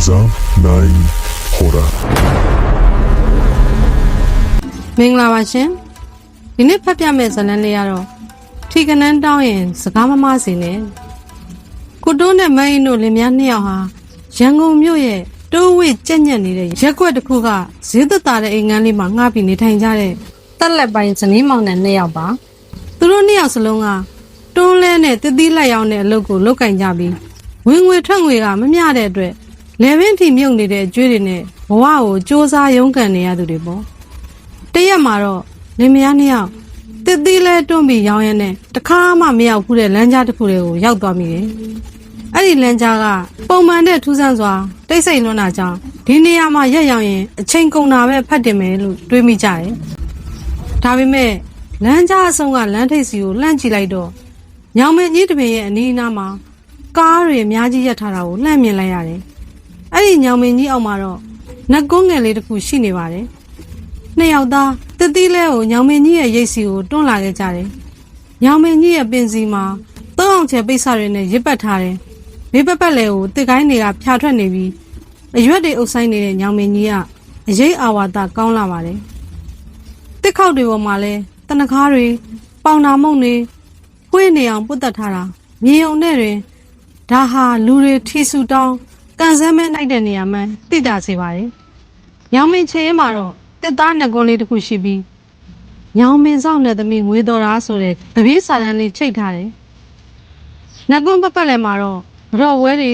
Season 9 Horror မင်္ဂလာပါရှင်ဒီနေ့ဖတ်ပြမယ့်ဇာတ်လမ်းလေးကတော့ထီကနန်းတောင်းရင်စကားမမစီနဲ့ကိုတိုးနဲ့မအင်းတို့လင်မယားနှစ်ယောက်ဟာရန်ကုန်မြို့ရဲ့တိုးဝိကြက်ညက်နေတဲ့ရက်ကွက်တစ်ခုကဈေးသက်သာတဲ့အိမ်ငန်းလေးမှာငှားပြီးနေထိုင်ကြတဲ့တက်လက်ပိုင်းဇနီးမောင်နှံနှစ်ယောက်ပါသူတို့နှစ်ယောက်စလုံးကတွန်းလဲနဲ့တတိလက်ရောက်တဲ့အလုပ်ကိုလုပ်ကင်ကြပြီးဝင်ငွေထွက်ငွေကမမျှတဲ့အတွက်လေပင်ထီမြုပ်နေတဲ့အကျွေးတွေနဲ့ဘဝကိုစ조사ရုန်းကန်နေရသူတွေပေါ့တရက်မှာတော့လင်မယားနှစ်ယောက်တတိလဲတွန်းပြီးရောင်းရတဲ့တခါမှမရောက်ဘူးတဲ့လမ်းကြားတစ်ခုတွေကိုရောက်သွားမိတယ်အဲ့ဒီလမ်းကြားကပုံမှန်တဲ့ထူးဆန်းစွာတိတ်ဆိတ်လွန်းတာကြောင့်ဒီနေရာမှာရက်ရောက်ရင်အချိန်ကုန်တာပဲဖတ်တင်မယ်လို့တွေးမိကြတယ်ဒါပေမဲ့လမ်းကြားအဆုံးကလမ်းထိပ်စီကိုလှမ်းကြည့်လိုက်တော့ညောင်မင်းကြီးတပင်ရဲ့အနီးအနားမှာကားတွေအများကြီးရပ်ထားတာကိုလှမ်းမြင်လိုက်ရတယ်။အဲ့ဒီညောင်မင်းကြီးအောက်မှာတော့နတ်ကုန်းငယ်လေးတစ်ခုရှိနေပါတယ်။နှစ်ယောက်သားတတိလဲကိုညောင်မင်းကြီးရဲ့ရိတ်စီကိုတွန်းလာခဲ့ကြတယ်။ညောင်မင်းကြီးရဲ့ပင်စီမှာသုံးအောင်ချဲပိတ်စတွေနဲ့ရစ်ပတ်ထားတယ်။ဘေးပတ်လဲကိုတစ်ကိုင်းတွေကဖြာထွက်နေပြီးအရွက်တွေအုပ်ဆိုင်နေတဲ့ညောင်မင်းကြီးကအရေးအာဝါဒကောင်းလာပါတယ်။တစ်ခေါက်တွေပေါ်မှာလဲတနခါးတွေပေါင်နာမုံတွေခွေးနေအောင်ပုတ်တက်ထားတာမြေုံနဲ့တွင်ဒါဟာလူတွေထီဆူတောင်းကန်ဆန်းမဲနိုင်တဲ့နေရာမှတိတာစေပါတယ်။ညောင်မင်းချေမှာတော့တက်သားနှစ်ကွန်းလေးတစ်ခုရှိပြီးညောင်မင်းဆောင်တဲ့သမီးငွေတော်သားဆိုတဲ့တပည့်စာတန်းလေးချိတ်ထားတယ်။နှစ်ကွန်းပတ်လည်းမှာတော့ရော့ဝဲတွေ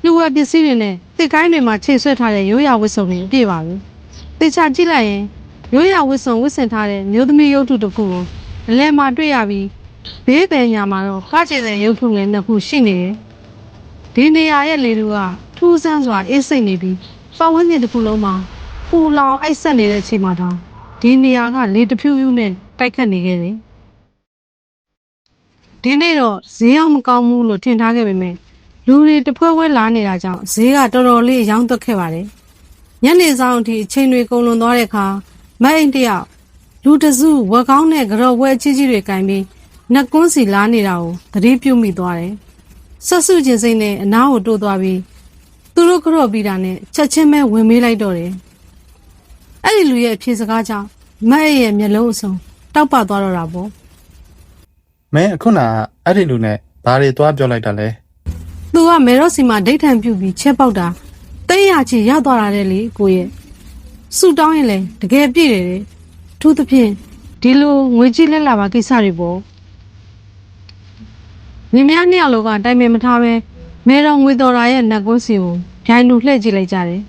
လူဝဲပစ္စည်းတွေနဲ့တစ်ကိုင်းတွေမှာချိတ်ဆွဲထားတဲ့ရိုးရာဝတ်စုံတွေအပြည့်ပါပဲ။တေချာကြည့်လိုက်ရင်ရိုးရာဝတ်စုံဝတ်ဆင်ထားတဲ့မျိုးသမီးရုပ်ထုတစ်ခုကိုအလဲမှာတွေ့ရပြီးဘေးပင်ညာမှာတော့ကားကျင်တဲ့ရုပ်ထုငယ်နှစ်ခုရှိနေတယ်။ဒီနေရာရဲ့လေထုကထူးဆန်းစွာအေးစိတ်နေပြီးပတ်ဝန်းကျင်တစ်ခုလုံးမှာပူလောင်အိုက်ဆက်နေတဲ့အချိန်မှာတောင်ဒီနေရာကလေတဖြူးဖြူးနဲ့တိုက်ခတ်နေခဲ့တယ်။ဒီနေ့တော့ဈေးအောင်မကောင်းဘူးလို့ထင်ထားခဲ့ပေမဲ့လူတွေတဖွဲဖွဲလာနေတာကြောင့်ဈေးကတော်တော်လေးရောင်းသွက်ခဲ့ပါတယ်။ညနေဆောင်အထိအချိန်တွေကုန်လွန်သွားတဲ့အခါမအိမ်တယောက်လူတစုဝက်ကောင်းနဲ့ကြော်ဝဲအကြီးကြီးတွေကင်ပြီးနှက်ကွန်းစီလာနေတာကိုသတိပြုမိသွားတယ်။ဆက်စုချင်းစိမ့်နဲ့အနားကိုတိုးသွားပြီးသူတို့ကြော့ပြီးတာနဲ့ချက်ချင်းပဲဝင်မေးလိုက်တော့တယ်။အဲ့ဒီလူရဲ့အဖြေစကားကြောင့်မက်ရဲ့မျက်လုံးအစုံတောက်ပသွားတော့တာပေါ့။မင်းအခုနအဲ့ဒီလူနဲ့ဘာတွေသွားပြောလိုက်တာလဲ။ तू ကမေရော့စီမှာဒိတ်ထန်ပြုတ်ပြီးချက်ပေါက်တာတိတ်ရချီရောက်သွားတာတဲ့လေကိုရဲ့။ဆူတောင်းရင်လေတကယ်ပြည့်တယ်။ထူးသဖြင့်ဒီလိုငွေကြီးလက်လာပါကိစ္စတွေပေါ့။ညီမနှစ်ယောက်လောကတိုင်ပင်မထားပဲမဲတော်ငွေတော်ရာရဲ့နတ်ကွန်းစီကိုဗျိုင်းလူလှည့်ကြည့်လိုက်ကြတယ်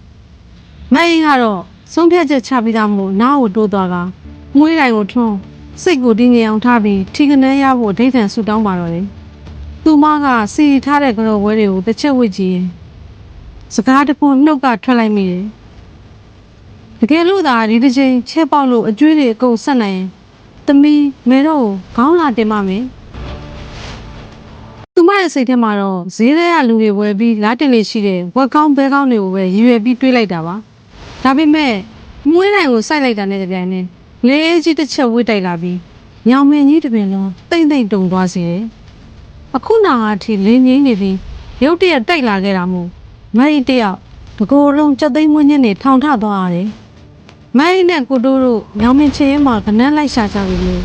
။မအင်းကတော့ဆုံးဖြတ်ချက်ချပြီးသားမို့နားကိုတိုးသွားကငွေတိုင်ကိုထွန်းစိတ်ကိုတင်းငြိမ်အောင်ထားပြီးထီကနန်းရဖို့ဒိတ်ထန်ဆူတောင်းပါတော့တယ်။သူမကစီထားတဲ့ကြော်ဝဲတွေကိုတစ်ချက်ဝစ်ကြည့်ရင်စကားတပွန်းနှုတ်ကထွက်လိုက်မိတယ်။တကယ်လို့သာဒီတစ်ချိန်ချက်ပေါက်လို့အကျွေးတွေအကုန်ဆက်နိုင်ရင်သမီးမဲတော့ခေါင်းလာတင်ပါမယ်။သူမရဲ့စိတ်ထဲမှာတော့ဈေးထဲကလူတွေဝယ်ပြီးလားတင်လေးရှိတဲ့ဝက်ကောင်းဘဲကောင်းတွေကိုပဲရည်ရွယ်ပြီးတွေးလိုက်တာပါဒါပေမဲ့မွေးတိုင်ကိုစိုက်လိုက်တာနဲ့တပြိုင်နက်လေအေးကြီးတစ်ချက်ဝှေ့တိုက်လာပြီးညောင်မင်းကြီးတပင်လုံးတိမ့်တိမ့်တုံသွားစေတယ်အခုနာကအထိလင်းငိမ့်နေပြီးရုတ်တရက်တိုက်လာခဲ့တာမို့မိုင်းတယောက်တကိုယ်လုံးစက်သိမ်းမွင်းညင်းနေထောင်ထသွားရတယ်မိုင်းနဲ့ကိုတိုးတို့ညောင်မင်းချင်ရင်မှာကနန်းလိုက်ရှာကြပြီလို့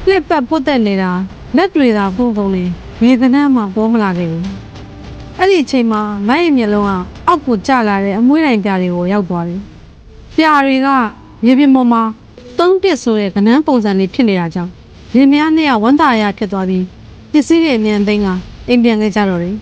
လက်ပတ်ပုတ်တက်နေတာလက်တွေသာပုံပုံလေးဝေဒနာမှပေါ်မလာခဲ့ဘူးအဲ့ဒီအချိန်မှာမိုင်းရဲ့မျက်လုံးကအောက်ကိုကျလာတဲ့အမွှေးတိုင်ပြာတွေကိုရောက်သွားတယ်ပြာတွေကရေပြင်ပေါ်မှာသုံးတစ်ဆိုတဲ့ကနန်းပုံစံလေးဖြစ်နေတာကြောင့်ရေမယားနဲ့ဝမ်းသာရဖြစ်သွားပြီးပစ္စည်းတွေအမြန်သိမ်းကအိမ်ပြန်ခဲ့ကြတော့တယ်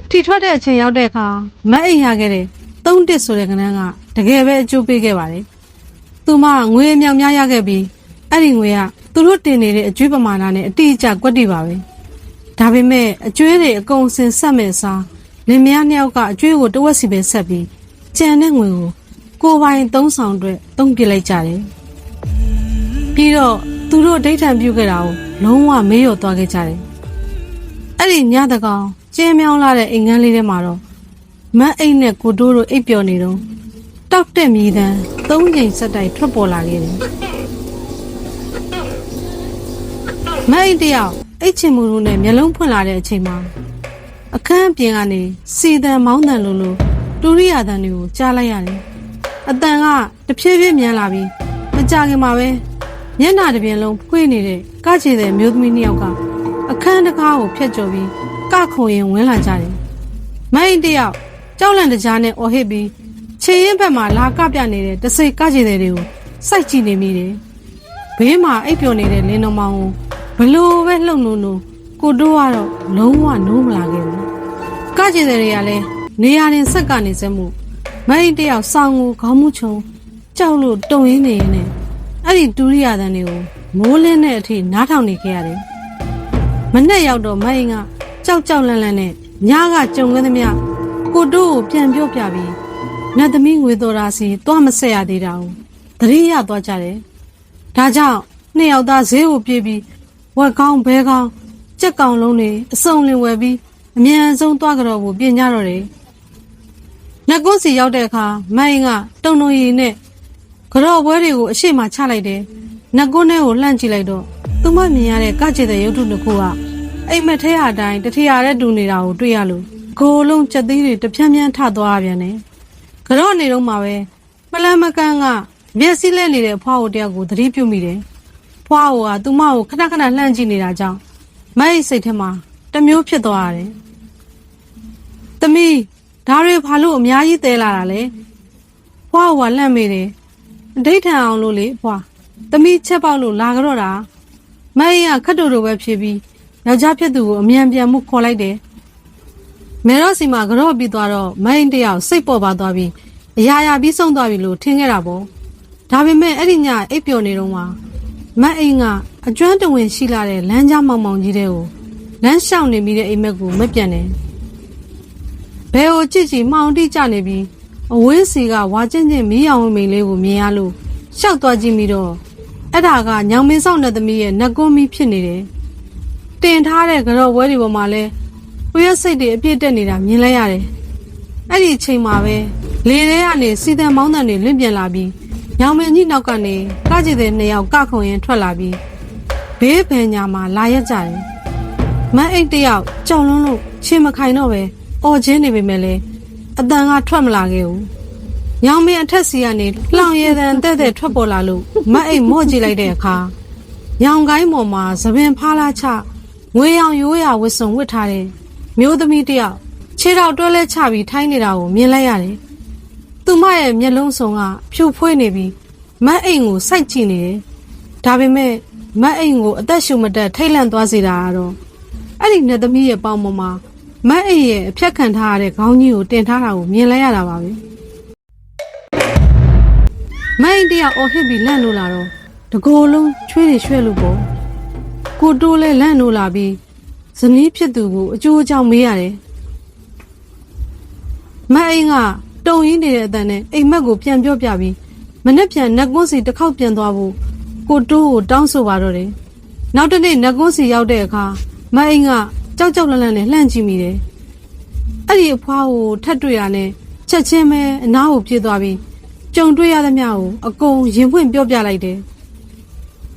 ထီထွက်တဲ့အချိန်ရောက်တဲ့အခါမအိမ်ရခဲ့တဲ့သုံးတစ်ဆိုတဲ့ကနန်းကတကယ်ပဲအကျိုးပေးခဲ့ပါတယ်။သူမငွေအမြောက်များရခဲ့ပြီးအဲ့ဒီငွေကသူတို့တင်နေတဲ့အကျွေးပမာဏနဲ့အတိအကျကွက်တိပါပဲ။ဒါပေမဲ့အကျွေးတွေအကုန်စင်ဆက်မဲ့စားလင်မယားနှစ်ယောက်ကအကျွေးကိုတဝက်စီပဲဆက်ပြီးကြံတဲ့ငွေကိုပိုင်သုံးဆောင်အတွက်သုံးပြလိုက်ကြတယ်။ပြီးတော့သူတို့ဒိတ်ထန်ပြုတ်ခဲ့တာကိုလုံးဝမေးလျော်သွားခဲ့ကြတယ်။အဲ့ဒီညတကောင်ကျင်းမြောင်းလာတဲ့အိမ်ငန်းလေးထဲမှာတော့မတ်အိတ်နဲ့ကိုတိုးတို့အိပ်ပျော်နေတော့တောက်တဲ့မြေတန်း၃ချိန်ဆက်တိုက်ထွက်ပေါ်လာခဲ့တယ် မအိတ်တယောက်အိတ်ချင်မှုတို့နဲ့မျက်လုံးဖွင့်လာတဲ့အချိန်မှာအခန်းအပြင်ကနေစီတန်မောင်းတန်လိုတူရိယာတန်တွေကိုကြားလိုက်ရတယ်အတန်ကတဖြည်းဖြည်းမြန်လာပြီးမကြခင်မှာပဲမျက်နှာတစ်ပြင်လုံးဖွေးနေတဲ့ကချေတဲ့မျိုးသမီးနှစ်ယောက်ကအခန်းတစ်ကားကိုဖျက်ကျော်ပြီးကခုံရင်ဝင်လာကြတယ်မအိတ်တယောက်ကြောက်လန့်တကြားနဲ့အော်ဟစ်ပြီးခြေရင်းဘက်မှာလာကပြနေတဲ့တစိကချေတဲ့တွေကိုစိုက်ကြည့်နေမိတယ်ဘေးမှာအိပ်ပျော်နေတဲ့လင်းတော်မောင်ကိုဘလို့ပဲလှုပ်လို့ကိုတို့ကတော့လုံးဝနိုးမလာခဲ့ဘူးကကြည်တွေကလည်းနေရာတင်ဆက်ကနေစမှုမအိတ်တယောက်ဆောင်းကိုခေါင်းမူချုံကြောက်လို့တုံရင်းနေရင်းနဲ့အဲ့ဒီတူရိယာတန်တွေကိုမိုးလင်းတဲ့အထိနားထောင်နေခဲ့ရတယ်မနဲ့ရောက်တော့မအိတ်ကကြောက်လန့်နဲ့ညကကြုံခဲ့သမျှကိုတို့ကိုပြန်ပြောပြပြီးနတ်သမီးငွေတော်ရာစီသွားမဆက်ရသေးတာကိုသတိရသွားကြတယ်ဒါကြောင့်နှစ်ယောက်သားဈေးကိုပြေးပြီးဝက်ကောင်းဘဲကောင်းကြက်ကောင်လုံးတွေအစုံလင်ဝယ်ပြီးအမြန်ဆုံးသွားကြတော့ကိုပြင်ကြတော့တယ်။လက်ကွန်းစီရောက်တဲ့အခါမိုင်းကတုံတုံရီနဲ့ကြော်ပွဲတွေကိုအရှိမချလိုက်တယ်။လက်ကွန်းထဲကိုလှမ်းကြည့်လိုက်တော့သူမမြင်ရတဲ့ကကြည်တဲ့ရုပ်ထုတစ်ခုကအိမ်မက်ထဲအတိုင်းတထရာတဲ့တူနေတာကိုတွေ့ရလို့ကိုယ်လုံးကြက်သီးတွေတပြန်းပြန်းထသွားပြန်တယ်။ကြော်နေတော့မှပဲမလန်းမကန်းကမျက်စိလဲနေတဲ့အဖွားကိုတယောက်ကိုသတိပြုမိတယ်။ဖွားကသူမကိုခဏလှမ်းကြည့်နေတာကြောင့်မိုက်စိတ်ထဲမှာတမျိုးဖြစ်သွားရတယ်။သမီးဒါတွေဘာလို့အများကြီးတဲလာတာလဲ။ဖွားကလှမ်းမိတယ်။အဓိဋ္ဌာန်အောင်လို့လေဖွား။သမီးချက်ပေါက်လို့လာကြတော့တာ။မိုက်ကခတ်တူတူပဲဖြစ်ပြီးယောက်ျားဖြစ်သူကိုအမြန်ပြန်မှုခေါ်လိုက်တယ်။မဲရော့စီမှာကြော့ပြီးသွားတော့မိုင်းတယောက်စိတ်ပေါ်ပါသွားပြီးအရာပြီးဆုံးသွားပြီလို့ထင်ခဲ့တာပေါ့။ဒါပေမဲ့အဲ့ဒီညအိပ်ပျော်နေတော့မှမတ်အိမ်ကအကျွမ်းတဝင်ရှိလာတဲ့လမ်းကြားမောင်မောင်ကြီးတဲ့ကိုလမ်းလျှောက်နေပြီးတဲ့အိမ်မက်ကိုမပြန်တယ်ဘဲကိုကြည့်မှောင်တိကျနေပြီးအဝေးစီကဝါကျင့်မီးရောင်မိန်လေးကိုမြင်ရလို့ရှောက်သွားကြည့်ပြီးတော့အဲ့ဒါကညောင်မင်းဆောင်တဲ့သမီးရဲ့နတ်ကွန်းမီးဖြစ်နေတယ်တင်ထားတဲ့ကြော်ပွဲတွေပေါ်မှာလဲကိုရစိတ်တွေအပြည့်တက်နေတာမြင်လိုက်ရတယ်အဲ့ဒီအချိန်မှာပဲလေထဲကနေစီတန်မောင်းတန်တွေလွင့်ပြန်လာပြီးညောင်မင်းကြီးနောက်ကနေကကြည်တဲ့နှစ်ယောက်ကခုံရင်ထွက်လာပြီးဘေးပင်ညာမှာလာရက်ကြတယ်မတ်အိတ်တယောက်ကြောင်လွန်းလို့ခြေမခိုင်တော့ပဲအော်ချင်းနေပေမဲ့လေအတန်ကထွက်မလာခဲ့ဘူးညောင်မင်းအထက်စီကနေလှောင်ရည်တန်တဲ့ထွက်ပေါ်လာလို့မတ်အိတ်မော့ကြည့်လိုက်တဲ့အခါညောင်ကိုင်းပေါ်မှာသပင်ဖားလာချငွေရောင်ရိုးရာဝစ်စုံဝစ်ထားတဲ့မျိုးသမီးတယောက်ခြေထောက်တွဲလဲချပြီးထိုင်းနေတာကိုမြင်လိုက်ရတယ်သူမရဲ့မျက်လုံးစုံကဖြူဖွေးနေပြီးမတ်အိမ်ကိုစိုက်ကြည့်နေတယ်ဒါပေမဲ့မတ်အိမ်ကိုအသက်ရှူမတက်ထိတ်လန့်သွားစေတာကတော့အဲ့ဒီနှစ်သမီးရဲ့ပေါင်ပေါ်မှာမတ်အိမ်ရဲ့အဖြတ်ခံထားရတဲ့ခေါင်းကြီးကိုတင်ထားတာကိုမြင်လိုက်ရတာပါပဲမတ်အိမ်တယောက်အော်ဟစ်ပြီးလန့်လို့လာတော့တကိုယ်လုံးချွေးတွေရွှဲလို့ပေါ့ကိုတိုးလဲလန့်လို့လာပြီးဇနီးဖြစ်သူကိုအကျိုးအကြောင်းမေးရတယ်မတ်အိမ်ကတုံရင်းနေတဲ့အတန်နဲ့အိမ်မက်ကိုပြန်ပြောပြပြီးမနေ့ပြန်နတ်ကွန်းစီတစ်ခေါက်ပြန်သွားဖို့ကိုတိုးကိုတောင်းဆိုပါတော့တယ်နောက်တနေ့နတ်ကွန်းစီရောက်တဲ့အခါမအိမ်ကကြောက်လန့်နဲ့လှမ်းကြည့်မိတယ်အဲ့ဒီအဖွားကိုထပ်တွေ့ရနဲ့ချက်ချင်းပဲအနားကိုပြေးသွားပြီးကြုံတွေ့ရသမျှကိုအကုန်ရင်ဖွင့်ပြောပြလိုက်တယ်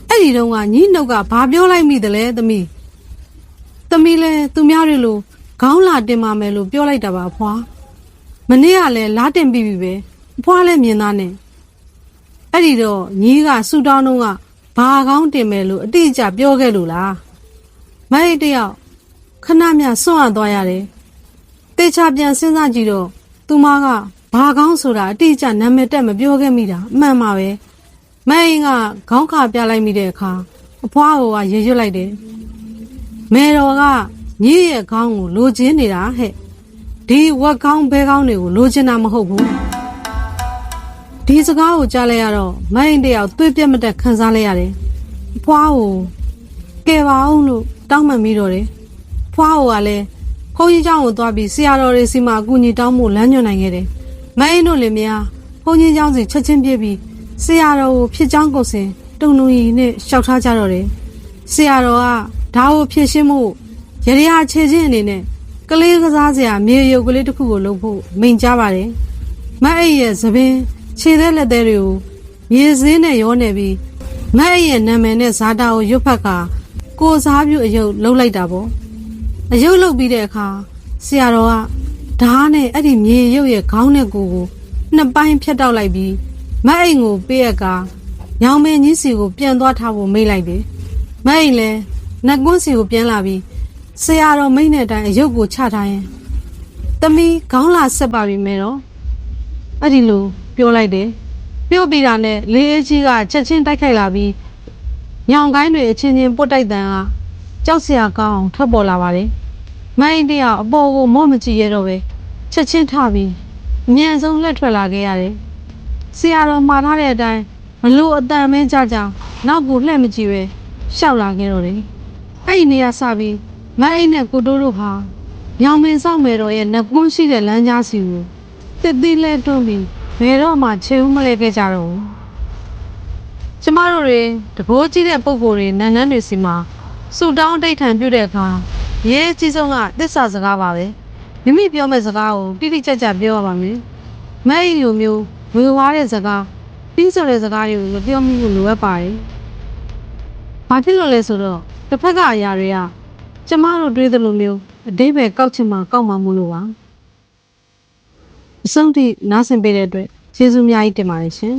အဲ့ဒီတော့ကညီနှုတ်ကဘာပြောလိုက်မိသလဲသမီးလဲသူများတွေလိုခေါင်းလာတင်ပါမယ်လို့ပြောလိုက်တာပါအဖွားမနေ့ကလည်းလားတင်ပြီးပြီပဲအဖွားလည်းမြင်သားနဲ့အဲ့ဒီတော့ညီးကဆူတောင်းတော့ကဘာကောင်းတင်မယ်လို့အတိအကျပြောခဲ့လို့လားမအိတ်တယောက်ခဏမြစွန့်ရသွားရတယ်တေချာပြန်စဉ်းစားကြည့်တော့သူမကဘာကောင်းဆိုတာအတိအကျနာမည်တက်မပြောခဲ့မိတာအမှန်ပါပဲမအိတ်ကခေါင်းခါပြလိုက်မိတဲ့အခါအဖွားကရေရွတ်လိုက်တယ်မေတော်ကညီးရဲ့ခေါင်းကိုလိုချင်နေတာဟဲ့ဒီဝက်ကောင်းဘဲကောင်းတွေကိုလိုချင်တာမဟုတ်ဘူးဒီစကားကိုကြားလိုက်ရတော့မိုင်းတယောက်သွေးပြက်မတက်ခံစားလိုက်ရတယ်အဖွားကိုကယ်ပါအောင်လို့တောင်းပန်ပြီးတော့တယ်ဖွားကလည်းဘုန်းကြီးเจ้าကိုသွားပြီးဆရာတော်တွေစီမှာအကူအညီတောင်းဖို့လမ်းညွှန်နိုင်ခဲ့တယ်မိုင်းတို့လည်းများဘုန်းကြီးเจ้าစီချက်ချင်းပြေးပြီးဆရာတော်ကိုဖြစ်ကြောင်းကုန်စင်တုံတုံကြီးနဲ့ရှောက်ထားကြတော့တယ်ဆရာတော်ကဒါကိုဖြစ်ရှင်းမှုရရခြေချင်းအနေနဲ့ကလေးကစားစရာမြေရုပ်ကလေးတစ်ခုကိုလုပ်ဖို့မိန်ကြားပါတယ်မအိတ်ရဲ့သပင်ခြေသက်လက်သေးတွေကိုမြေစင်းနဲ့ရောနေပြီးမအိတ်ရဲ့နာမည်နဲ့ဇာတာကိုရွတ်ဖက်က ကိုစားပြုအယုတ်လှုပ်လိုက်တာပေါ့အယုတ်လှုပ်ပြီးတဲ့အခါဆရာတော်ကဓာတ်နဲ့အဲ့ဒီမြေရုပ်ရဲ့ခေါင်းနဲ့ကိုယ်ကိုနှစ်ပိုင်းဖြတ်တောက်လိုက်ပြီးမတ်အိမ်ကိုပေးရကညောင်မင်းကြီးစီကိုပြန်သွားထားဖို့မိတ်လိုက်တယ်မတ်အိမ်လည်းနှက်ကွန်းစီကိုပြန်လာပြီးဆရာတော်မိတ်နဲ့အတိုင်းအယုတ်ကိုချထားရင်သမီးခေါင်းလာဆက်ပါပြီမဲတော့အဲ့ဒီလိုပြောလိုက်တယ်ပြောပြီးတာနဲ့လေးအေးကြီးကချက်ချင်းတိုက်ခိုက်လာပြီးညောင်ကိုင်းတွေအချင်းချင်းပုတ်တိုက်တန်ကကြောက်စရာကောင်းအောင်ထွက်ပေါ်လာပါတယ်မအိမ်တယောက်အပေါ်ကိုမော့မကြည့်ရတော့ပဲချက်ချင်းထပြီးအမြန်ဆုံးလက်ထွက်လာခဲ့ရတယ်ဆရာတော်မှားထားတဲ့အတိုင်းမလို့အတန်မင်းကြကြနောက်ကိုလှည့်မကြည့်ပဲရှောက်လာခဲ့တော့တယ်အဲ့ဒီနေရာစပြီးမအိမ်နဲ့ကိုတိုးတို့ဟာညောင်မင်းဆောင်မယ်တော်ရဲ့နှကွန်းရှိတဲ့လမ်းကြားစီကိုတစ်သီးလဲတွန်းပြီးဘယ်တော့မှခြေဦးမလဲခဲ့ကြတော့ဘူးကျမတို့တွေတကိုးကြီးတဲ့ပုံကိုယ်တွေနန်းနန်းတွေစီမှာဆူတောင်းတိတ်ထန်ပြုတ်တဲ့အခါရေးအကြီးဆုံးကသစ္စာစကားပါပဲမိမိပြောမဲ့စကားကိုတိတိကျကျပြောရပါမယ်မဲအီလိုမျိုးဝေဝါးတဲ့စကားပြီးဆိုတဲ့စကားတွေကိုမပြောမိဘူးလိုအပ်ပါတယ်ဘာဖြစ်လို့လဲဆိုတော့တစ်ဖက်ကအရာတွေကကျမတို့တွေးသလိုမျိုးအတိတ်ပဲကောက်ချင်မှကောက်မှမလို့ပါအဆုံးထိနားဆင်ပေးတဲ့အတွက်ကျေးဇူးအများကြီးတင်ပါတယ်ရှင်